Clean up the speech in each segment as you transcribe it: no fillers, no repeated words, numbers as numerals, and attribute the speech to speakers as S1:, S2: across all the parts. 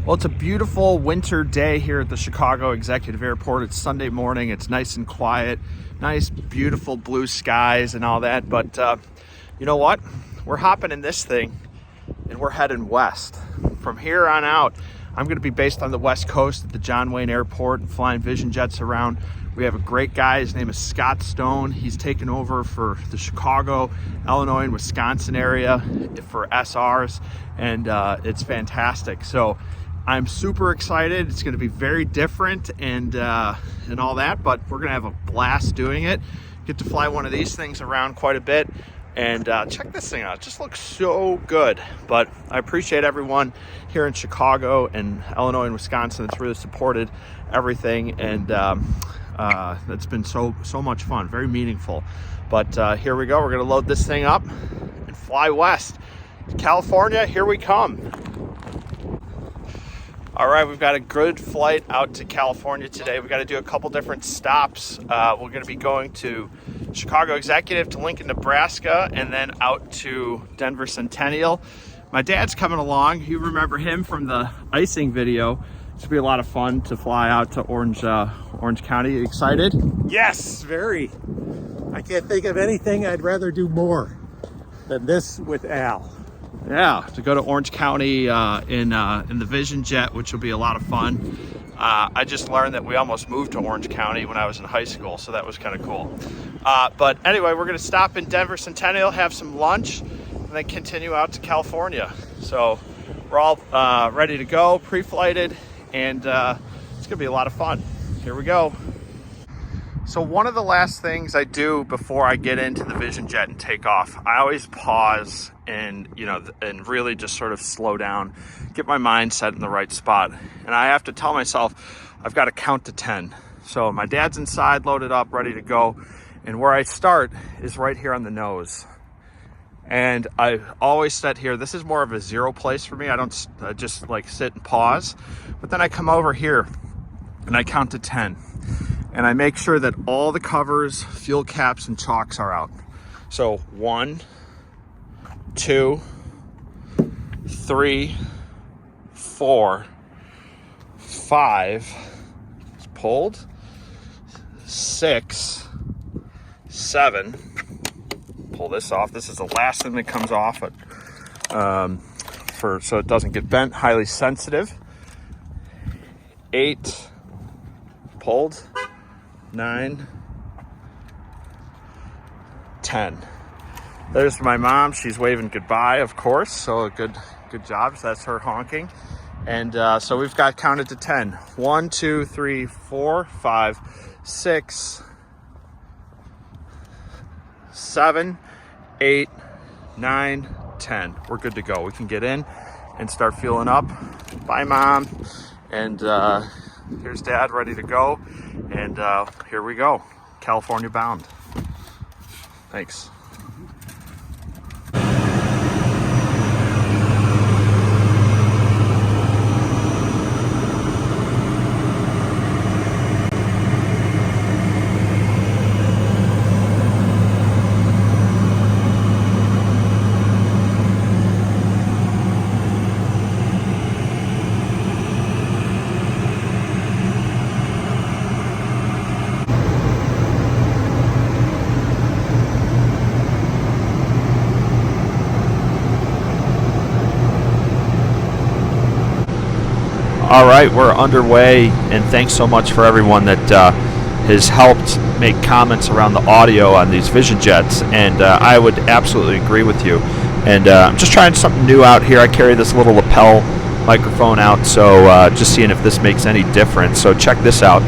S1: Well, it's a beautiful winter day here at the Chicago Executive Airport. It's Sunday morning. It's nice and quiet, nice, beautiful blue skies and all that. But you know what? We're hopping in this thing and we're heading west. From here on out, I'm going to be based on the West Coast at the John Wayne Airport and flying Vision Jets around. We have a great guy. His name is Scott Stone. He's taken over for the Chicago, Illinois, and Wisconsin area for SRs, and it's fantastic. So I'm super excited. It's going to be very different and all that, but we're going to have a blast doing it. Get to fly one of these things around quite a bit. And check this thing out. It just looks so good. But I appreciate everyone here in Chicago and Illinois and Wisconsin that's really supported everything. And that's been so much fun, very meaningful. But here we go. We're going to load this thing up and fly west. California, here we come. All right, we've got a good flight out to California today. We've got to do a couple different stops. We're going to be going to Chicago Executive to Lincoln, Nebraska, and then out to Denver Centennial. My dad's coming along. You remember him from the icing video. It's going to be a lot of fun to fly out to Orange County. You excited?
S2: Yes, very. I can't think of anything I'd rather do more than this with Al.
S1: Yeah, to go to Orange County in the Vision Jet, which will be a lot of fun. I just learned that we almost moved to Orange County when I was in high school, so that was kind of cool. But anyway, we're going to stop in Denver Centennial, have some lunch, and then continue out to California. So we're all ready to go, pre-flighted, and it's going to be a lot of fun. Here we go. So one of the last things I do before I get into the Vision Jet and take off, I always pause and really just sort of slow down, get my mind set in the right spot. And I have to tell myself, I've got to count to 10. So my dad's inside, loaded up, ready to go. And where I start is right here on the nose. And I always sit here. This is more of a zero place for me. I don't just like sit and pause. But then I come over here and I count to 10. And I make sure that all the covers, fuel caps, and chocks are out. So 1, 2, 3, 4, 5, it's pulled, 6, 7, pull this off. This is the last thing that comes off so it doesn't get bent, highly sensitive. 8, pulled. 9, 10. There's my mom. She's waving goodbye, of course. So good job. So that's her honking. And so we've got counted to 10. 1, 2, 3, 4, 5, 6, 7, 8, 9, 10. We're good to go. We can get in and start fueling up. Bye, Mom. And here's Dad ready to go. And here we go, California bound. Thanks. All right, we're underway, and thanks so much for everyone that has helped make comments around the audio on these Vision Jets, and I would absolutely agree with you. And I'm just trying something new out here. I carry this little lapel microphone out, so just seeing if this makes any difference. So check this out.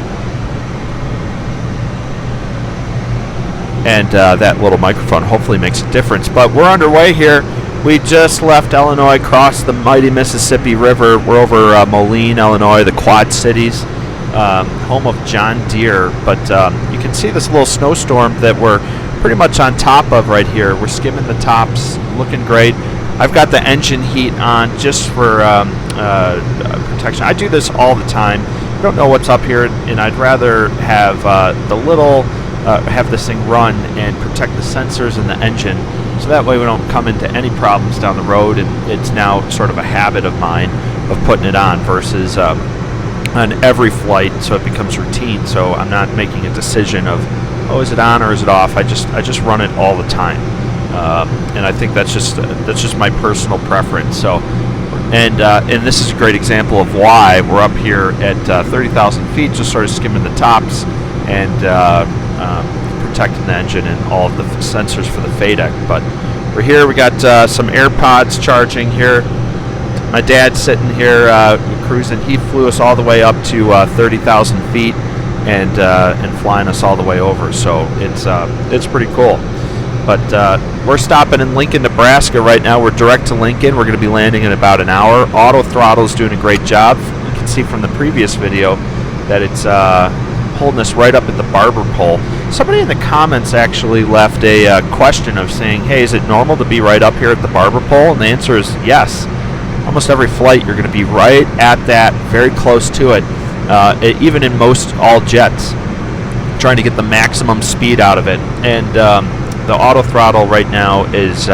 S1: And that little microphone hopefully makes a difference. But we're underway here. We just left Illinois, crossed the mighty Mississippi River. We're over Moline, Illinois, the Quad Cities, home of John Deere. But you can see this little snowstorm that we're pretty much on top of right here. We're skimming the tops, looking great. I've got the engine heat on just for protection. I do this all the time. I don't know what's up here, and I'd rather have have this thing run and protect the sensors in the engine
S3: So that way we don't come into any problems down the road, and it's now sort of a habit of mine of putting it on versus on every flight, so it becomes routine. So I'm not making a decision of, oh, is it on or is it off? I just run it all the time, and I think that's just my personal preference. So, and this is a great example of why we're up here at 30,000 feet, just sort of skimming the tops and protecting the engine and all of the sensors for the FADEC. But we're here. We got some AirPods charging here. My dad's sitting here cruising. He flew us all the way up to 30,000 feet and flying us all the way over. So it's pretty cool. But we're stopping in Lincoln, Nebraska right now. We're direct to Lincoln. We're going to be landing in about an hour. Auto throttle's doing a great job. You can see from the previous video that it's holding us right up at the barber pole. Somebody in the comments actually left a question of saying, hey, is it normal to be right up here at the barber pole? And the answer is yes. Almost every flight you're going to be right at that, very close to it, even in most all jets, trying to get the maximum speed out of it. And the auto throttle right now is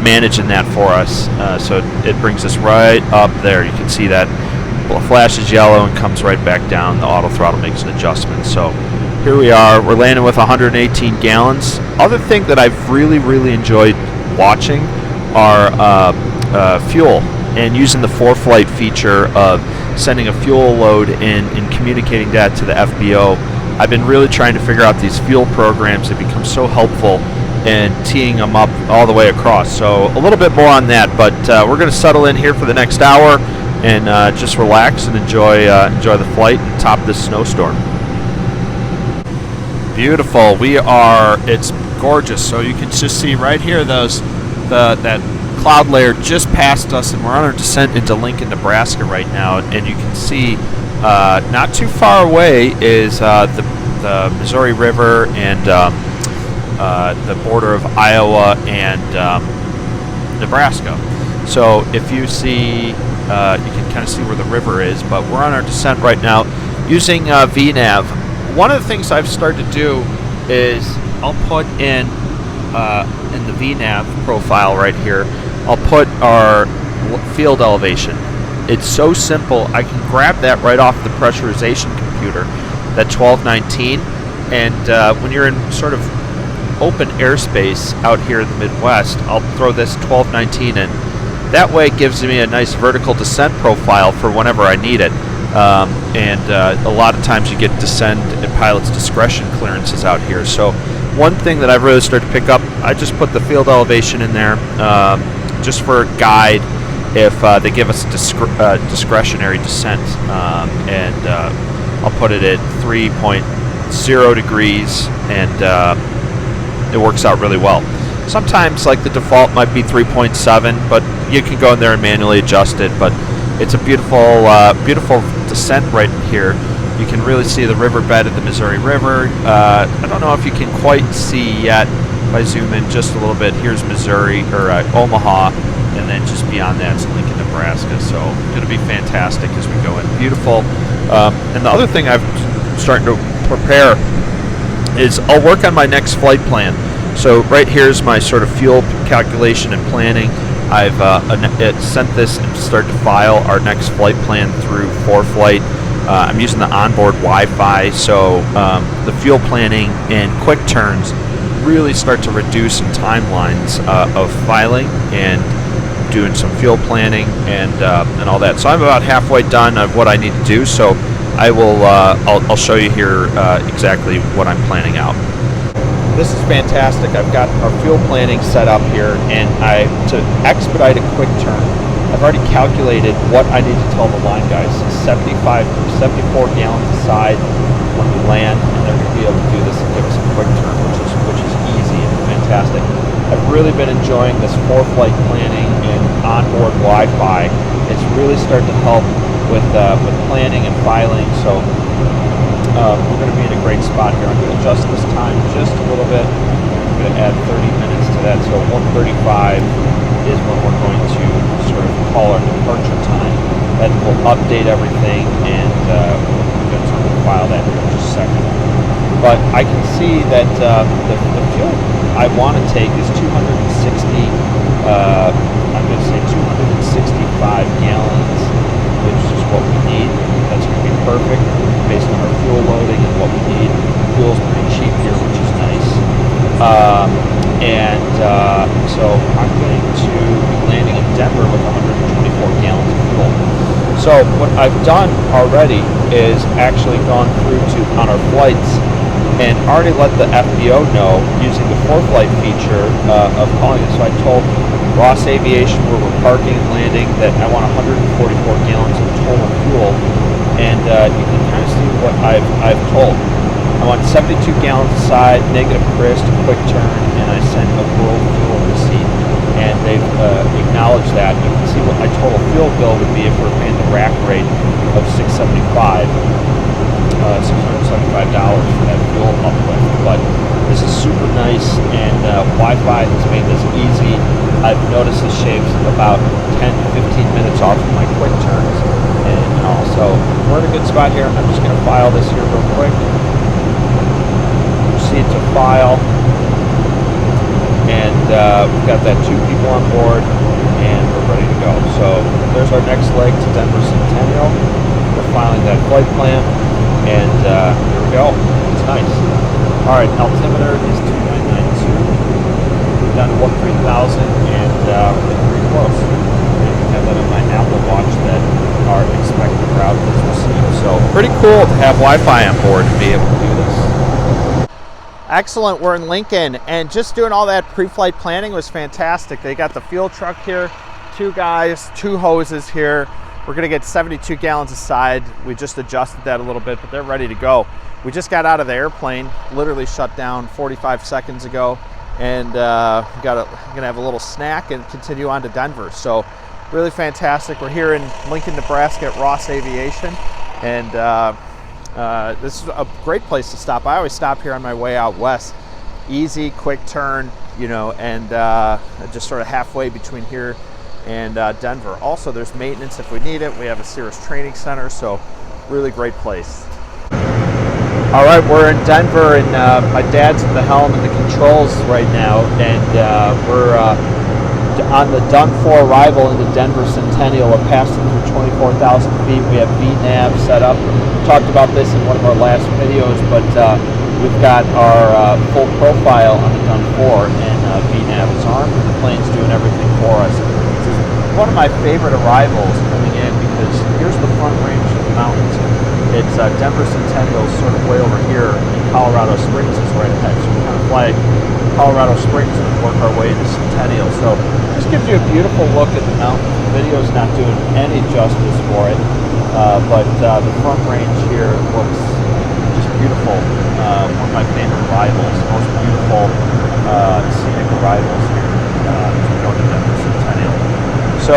S3: managing that for us, so it brings us right up there. You can see that flashes yellow and comes right back down. The auto throttle makes an adjustment. So here we are. We're landing with 118 gallons. Other thing that I've really enjoyed watching are fuel, and using the ForeFlight feature of sending a fuel load in and communicating that to the FBO. I've been really trying to figure out these fuel programs that become so helpful and teeing them up all the way across. So a little bit more on that, but we're going to settle in here for the next hour and just relax and enjoy the flight and top this snowstorm. Beautiful. It's gorgeous. So you can just see right here that cloud layer just passed us, and we're on our descent into Lincoln, Nebraska right now. And you can see not too far away is the Missouri River and the border of Iowa and Nebraska. So if you see, you can kind of see where the river is, but we're on our descent right now using VNav. One of the things I've started to do is I'll put in the VNav profile right here, I'll put our field elevation. It's so simple. I can grab that right off the pressurization computer, that 1219, and when you're in sort of open airspace out here in the Midwest, I'll throw this 1219 in. That way it gives me a nice vertical descent profile for whenever I need it. A lot of times you get descend and pilot's discretion clearances out here. So one thing that I've really started to pick up, I just put the field elevation in there just for a guide if they give us discretionary descent, and I'll put it at 3.0 degrees, and it works out really well. Sometimes, like, the default might be 3.7, but you can go in there and manually adjust it. But it's a beautiful descent right here. You can really see the riverbed of the Missouri River. I don't know if you can quite see yet. If I zoom in just a little bit, here's Missouri, or Omaha, and then just beyond that is Lincoln, Nebraska. So it's going to be fantastic as we go in. Beautiful. And the other thing I'm starting to prepare is I'll work on my next flight plan. So right here's my sort of fuel calculation and planning. I've sent this and started to file our next flight plan through ForeFlight. I'm using the onboard Wi-Fi, so the fuel planning and quick turns really start to reduce some timelines of filing and doing some fuel planning and all that. So I'm about halfway done of what I need to do. So I will I'll show you here exactly what I'm planning out. This is fantastic. I've got our fuel planning set up here, and to expedite a quick turn, I've already calculated what I need to tell the line guys. 74 gallons a side when we land, and they're going to be able to do this and give us a quick turn, which is easy and fantastic. I've really been enjoying this ForeFlight planning and onboard Wi-Fi. It's really starting to help with planning and filing. So we're going to be in a great spot here. I'm going to adjust this time just a little bit. I'm going to add 30 minutes to that. So 1:35 is when we're going to sort of call our departure time. That will update everything, and we're going to file that in just a second. But I can see that the fuel I want to take is 260 I'm going to say 265 gallons, which is what we need. That's going to be perfect based on our fuel loading and what we need. Fuel's pretty cheap here, which is nice. So I'm going to be landing in Denver with 124 gallons of fuel. So what I've done already is actually gone through on our flights and already let the FBO know using the ForeFlight feature of calling it. So I told Ross Aviation, where we're parking and landing, that I want 144 gallons of total fuel, and you can kind of see what I've told. I want 72 gallons aside, negative Chris, quick turn, and I sent a world fuel receipt, and they've acknowledged that. You can see what my total fuel bill would be if we're paying the rack rate of $675 for that fuel uplift. But this is super nice, and Wi-Fi has made this easy. I've noticed it shaves about 10 to 15 minutes off of my quick turns, and also we're in a good spot here. I'm just going to file this here real quick. Proceed to file, and we've got that 2 people on board, and we're ready to go. So there's our next leg to Denver Centennial. We're filing that flight plan, and here we go. It's nice. All right, altimeter is 2992. We're down to 13,000, and we're pretty close. And I have that on my Apple Watch that our expected route is received. So pretty cool to have Wi-Fi on board and be able to do this.
S1: Excellent. We're in Lincoln, and just doing all that pre-flight planning was fantastic. They got the fuel truck here, 2 guys, 2 hoses here. We're going to get 72 gallons aside. We just adjusted that a little bit, but they're ready to go. We just got out of the airplane, literally shut down 45 seconds ago, and we're going to have a little snack and continue on to Denver. So really fantastic. We're here in Lincoln, Nebraska at Ross Aviation, and this is a great place to stop. I always stop here on my way out west. Easy, quick turn, and just sort of halfway between here and Denver. Also, there's maintenance if we need it. We have a Cirrus Training Center, so really great place. All right, we're in Denver, and my dad's at the helm and the controls right now, and we're on the done for arrival into Denver Centennial. We're passing through 24,000 feet. We have VNAV set up. We talked about this in one of our last videos, but we've got our full profile on the done for, and VNAV is armed, and the plane's doing everything for us. This is one of my favorite arrivals coming in because here's the front range of the mountains. It's Denver Centennial sort of way over here, and Colorado Springs is right ahead. So we kind of fly Colorado Springs and work our way to Centennial. So just gives you a beautiful look at the mountains. The video's not doing any justice for it, but the front range here looks just beautiful. One of my favorite arrivals, most beautiful scenic arrivals here to go to Denver Centennial. So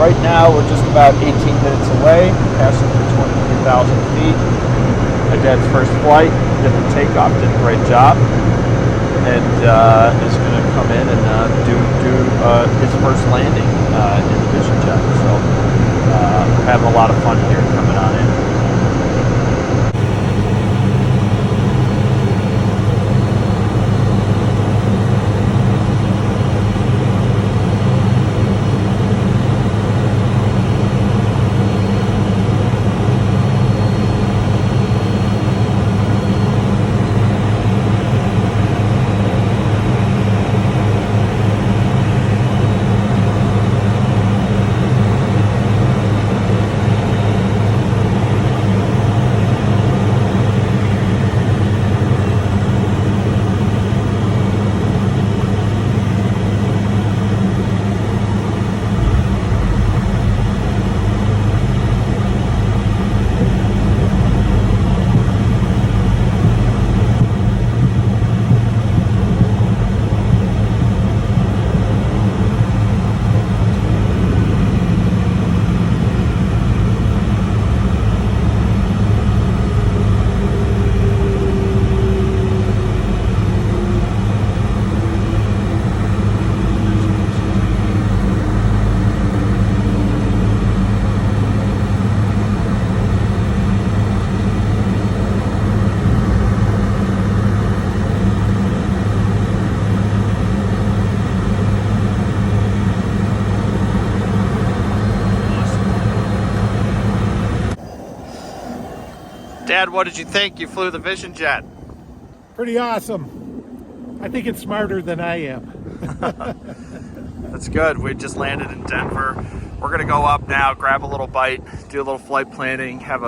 S1: right now we're just about 18 minutes away, passing through 23,000 feet. My dad's first flight, did the takeoff, did a great job, and is going to come in and do his first landing in the Vision Jet. So we're having a lot of fun here coming on in. Dad, what did you think? You flew the Vision Jet.
S2: Pretty awesome. I think it's smarter than I am.
S1: That's good. We just landed in Denver. We're gonna go up now, grab a little bite, do a little flight planning, have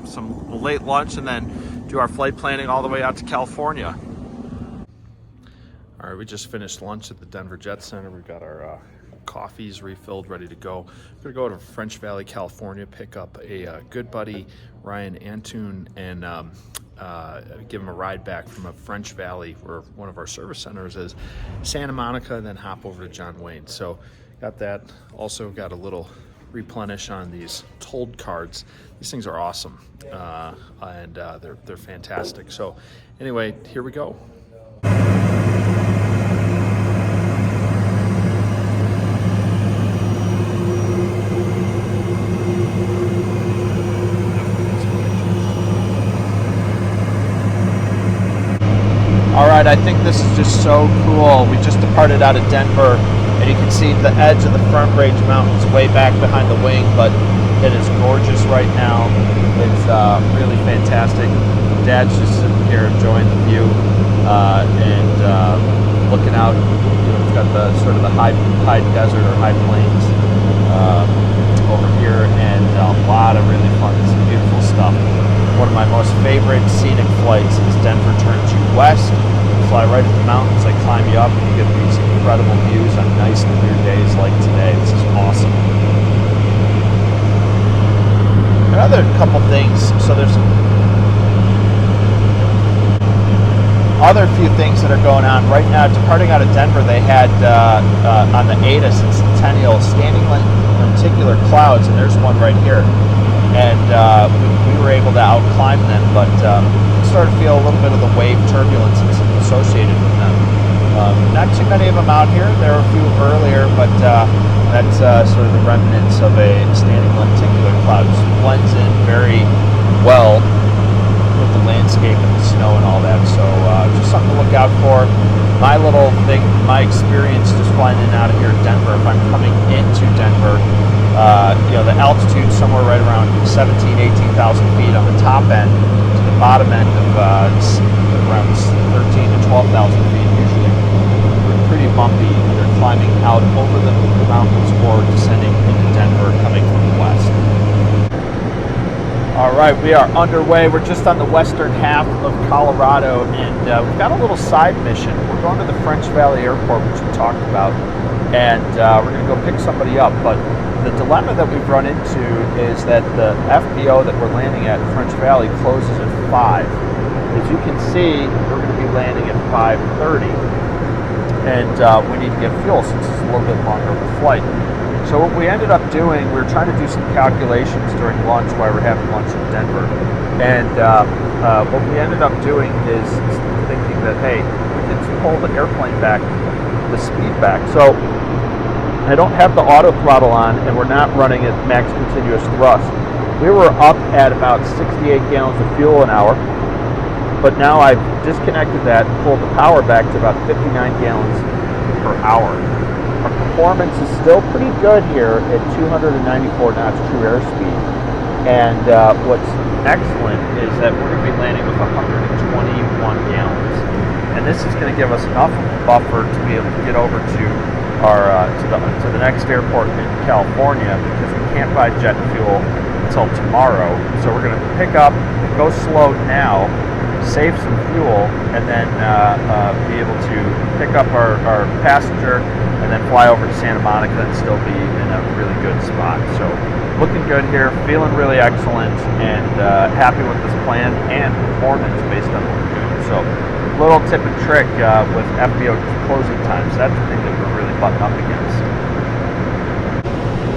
S1: some late lunch, and then do our flight planning all the way out to California. All right, we just finished lunch at the Denver Jet Center. We've got our coffees refilled, ready to go. We're gonna go to French Valley, California, pick up a good buddy, Ryan Antune, and give him a ride back from a French Valley, where one of our service centers is, Santa Monica, and then hop over to John Wayne. So got that. Also got a little replenish on these tolled cards. These things are awesome, and they're fantastic. So anyway, here we go. All right, I think this is just so cool. We just departed out of Denver, and you can see the edge of the Front Range Mountains way back behind the wing, but it is gorgeous right now. It's really fantastic. Dad's just sitting here enjoying the view and looking out. It's got the sort of the high desert or high plains over here, and a lot of really fun, some beautiful stuff. One of my most favorite scenic flights is Denver turns you west. You fly right at the mountains, they climb you up, and you get these incredible views on nice clear days like today. This is awesome. Another couple things, so there's other few things that are going on right now. Departing out of Denver, they had on the ADA Centennial standing lenticular clouds, and there's one right here. And we were able to outclimb them, but started to feel a little bit of the wave turbulence associated with them. Not too many of them out here. There were a few earlier, but that's sort of the remnants of a standing lenticular cloud. Just blends in very well with the landscape and the snow and all that. So just something to look out for. My little thing, my experience just flying in and out of here at Denver, if I'm coming into Denver, the altitude somewhere right around 17,000, 18,000 feet on the top end, to the bottom end of around 13,000 to 12,000 feet usually. Pretty bumpy, either climbing out over the mountains or descending into Denver coming from the west. All right, we are underway. We're just on the western half of Colorado, and we've got a little side mission. We're going to the French Valley Airport, which we talked about, and we're going to go pick somebody up. But the dilemma that we've run into is that the FBO that we're landing at in French Valley closes at 5. As you can see, we're going to be landing at 5:30, and we need to get fuel since it's a little bit longer of a flight. So what we ended up doing, we were trying to do some calculations during lunch while we're having lunch in Denver. And what we ended up doing is thinking that, hey, we can pull the airplane back, the speed back. So I don't have the auto throttle on, and we're not running at max continuous thrust. We were up at about 68 gallons of fuel an hour, but now I've disconnected that and pulled the power back to about 59 gallons per hour. Our performance is still pretty good here at 294 knots true airspeed. And what's excellent is that we're going to be landing with 121 gallons. And this is going to give us enough buffer to be able to get over to our to the next airport in California, because we can't buy jet fuel until tomorrow. So we're going to pick up, go slow now, save some fuel, and then be able to pick up our passenger and then fly over to Santa Monica and still be in a really good spot. So looking good here, feeling really excellent, and happy with this plan and performance based on what we're doing. So little tip and trick with FBO closing times, that's the thing that we're really butting up against.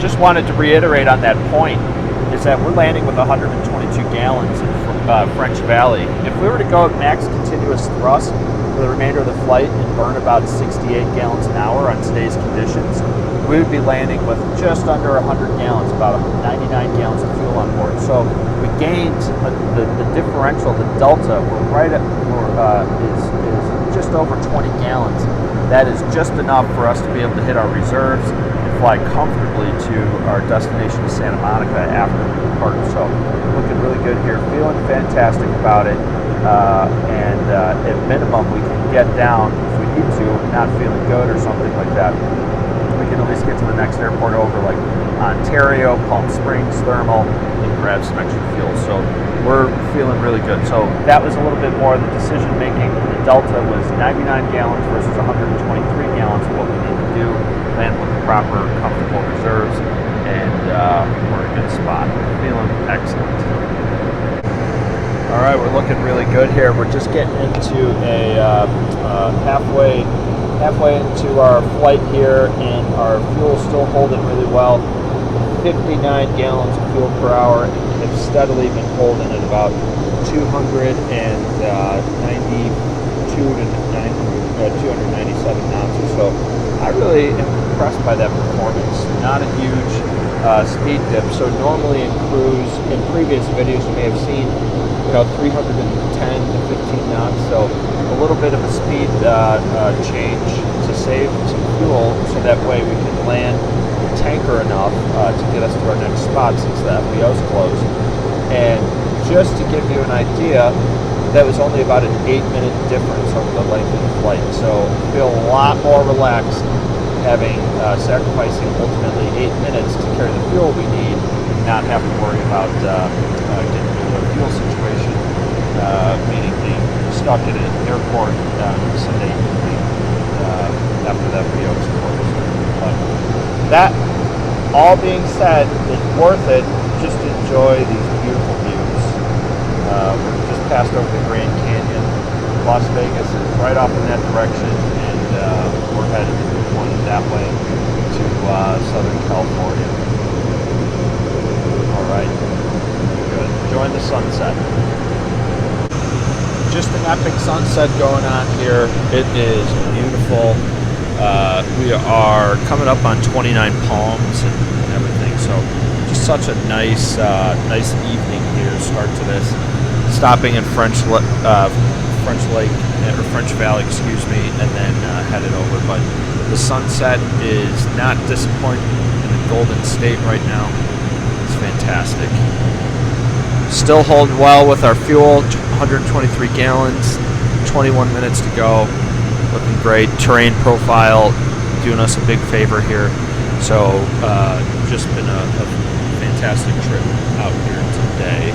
S1: Just wanted to reiterate on that point, is that we're landing with 122 gallons in French Valley. If we were to go at max continuous thrust for the remainder of the flight and burn about 68 gallons an hour on today's conditions, we would be landing with just under 100 gallons, about 99 gallons of fuel on board. So we gained the differential, the delta, is just over 20 gallons. That is just enough for us to be able to hit our reserves and fly comfortably to our destination of Santa Monica after we depart. So looking really
S3: good here. Feeling fantastic about it. And at minimum, we can get down if we need to, not feeling good or something like that. We can at least get to the next airport over, like Ontario, Palm Springs, Thermal, and grab some extra fuel. So we're feeling really good. So that was a little bit more of the decision making. The Delta was 99 gallons versus 123 gallons of what we need to do. Land with the proper, comfortable reserves, and we're in a good spot. Feeling excellent. All right, we're looking really good here. We're just getting into a halfway into our flight here, and our fuel's still holding really well. 59 gallons of fuel per hour, and have steadily been holding at about 292 to 297 knots or so. I really am impressed by that performance. Not a huge speed dip. So normally in cruise, in previous videos you may have seen, 310 to 15 knots. So a little bit of a speed change to save some fuel, so that way we can land the tanker enough to get us to our next spot since the FBO is closed. And just to give you an idea, that was only about an 8-minute difference over the length of the flight. So I feel a lot more relaxed having sacrificing ultimately 8 minutes to carry the fuel we need, and not have to worry about getting into a fuel situation, meaning being stuck at an airport Sunday evening after the FBO is closed. But that all being said, it's worth it. Just enjoy these beautiful views. We're just passed over the Grand Canyon. Las Vegas is right off in that direction, and we're headed that way to Southern California. All right, good. Enjoying the sunset. Just an epic sunset going on here. It is beautiful. We are coming up on 29 Palms and everything, so just such a nice evening here. Start to this. Stopping in French Lake or French Valley, excuse me, and then headed over. But the sunset is not disappointing in the Golden State right now. It's fantastic. Still holding well with our fuel, 123 gallons, 21 minutes to go. Looking great. Terrain profile doing us a big favor here. So just been a fantastic trip out here today.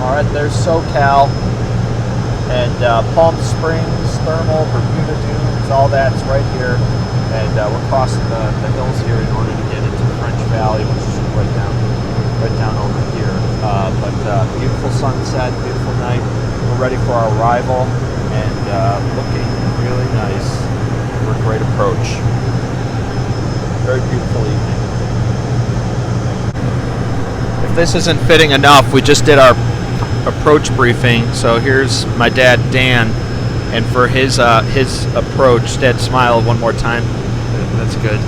S3: All right, there's SoCal and Palm Springs, Thermal, Bermuda Dunes, all that's right here. And we're crossing the hills here in order to get into French Valley, which is right down over here. But beautiful sunset, beautiful night. We're ready for our arrival, and looking really nice for a great approach. Very beautiful evening. If this isn't fitting enough, we just did our approach briefing. So here's my dad, Dan, and for his approach, Dad, smile one more time. That's good.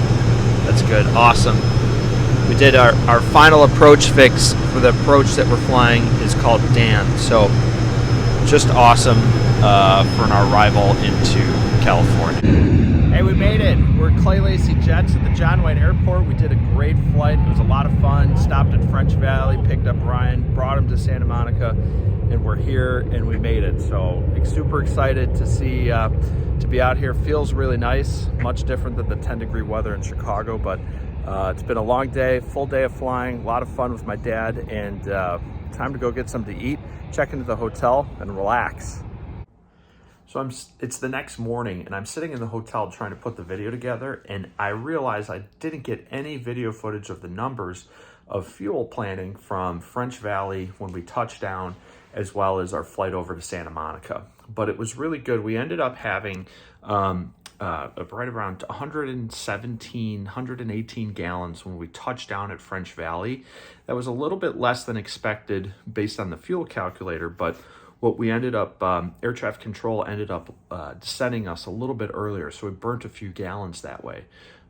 S3: That's good. Awesome. We did our final approach fix for the approach that we're flying is called Dan. So just awesome for our arrival into California. Hey, we made it. We're Clay Lacy Jets at the John Wayne Airport. We did a great flight. It was a lot of fun. Stopped at French Valley, picked up Ryan, brought him to Santa Monica, and we're here and we made it. So super excited to see, to be out here. Feels really nice, much different than the 10-degree weather in Chicago, but it's been a long day, full day of flying, a lot of fun with my dad, and time to go get something to eat, check into the hotel, and relax. So it's the next morning, and I'm sitting in the hotel trying to put the video together, and I realized I didn't get any video footage of the numbers of fuel planning from French Valley when we touched down, as well as our flight over to Santa Monica. But it was really good. We ended up having right around 118 gallons when we touched down at French Valley. That was a little bit less than expected based on the fuel calculator, but what we ended up, air traffic control ended up sending us a little bit earlier, so we burnt a few gallons that way.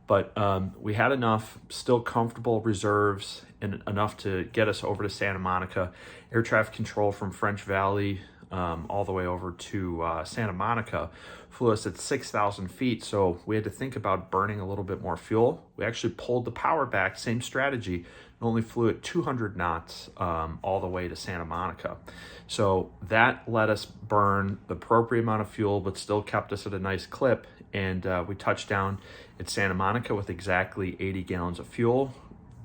S3: But we had enough, still comfortable reserves, and enough to get us over to Santa Monica. Air traffic control from French Valley all the way over to Santa Monica. Flew us at 6,000 feet, so we had to think about burning a little bit more fuel. We actually pulled the power back, same strategy, and only flew at 200 knots all the way to Santa Monica. So that let us burn the appropriate amount of fuel, but still kept us at a nice clip. And we touched down at Santa Monica with exactly 80 gallons of fuel.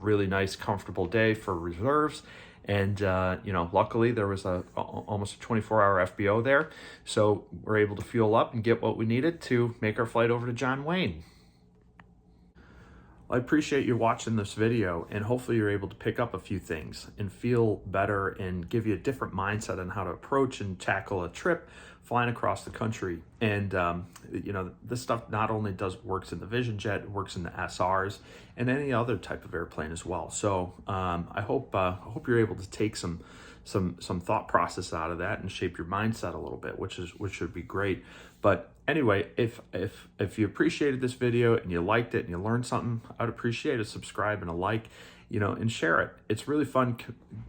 S3: Really nice, comfortable day for reserves. And, you know, luckily there was almost a 24-hour FBO there. So we're able to fuel up and get what we needed to make our flight over to John Wayne. I appreciate you watching this video, and hopefully you're able to pick up a few things and feel better and give you a different mindset on how to approach and tackle a trip flying across the country. And you know, this stuff not only works in the Vision Jet, it works in the SRs and any other type of airplane as well. So I hope you're able to take some thought process out of that and shape your mindset a little bit, which should be great. But anyway, if you appreciated this video and you liked it and you learned something, I'd appreciate a subscribe and a like, you know, and share it. It's really fun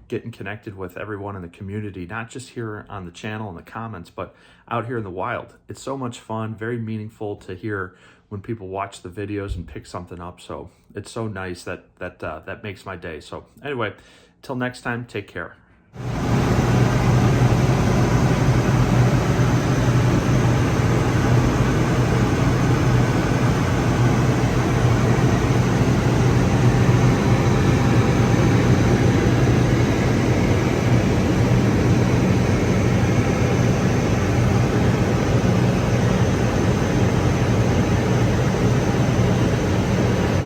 S3: getting connected with everyone in the community, not just here on the channel and the comments, but out here in the wild. It's so much fun, very meaningful to hear when people watch the videos and pick something up. So it's so nice that makes my day. So anyway, till next time, take care.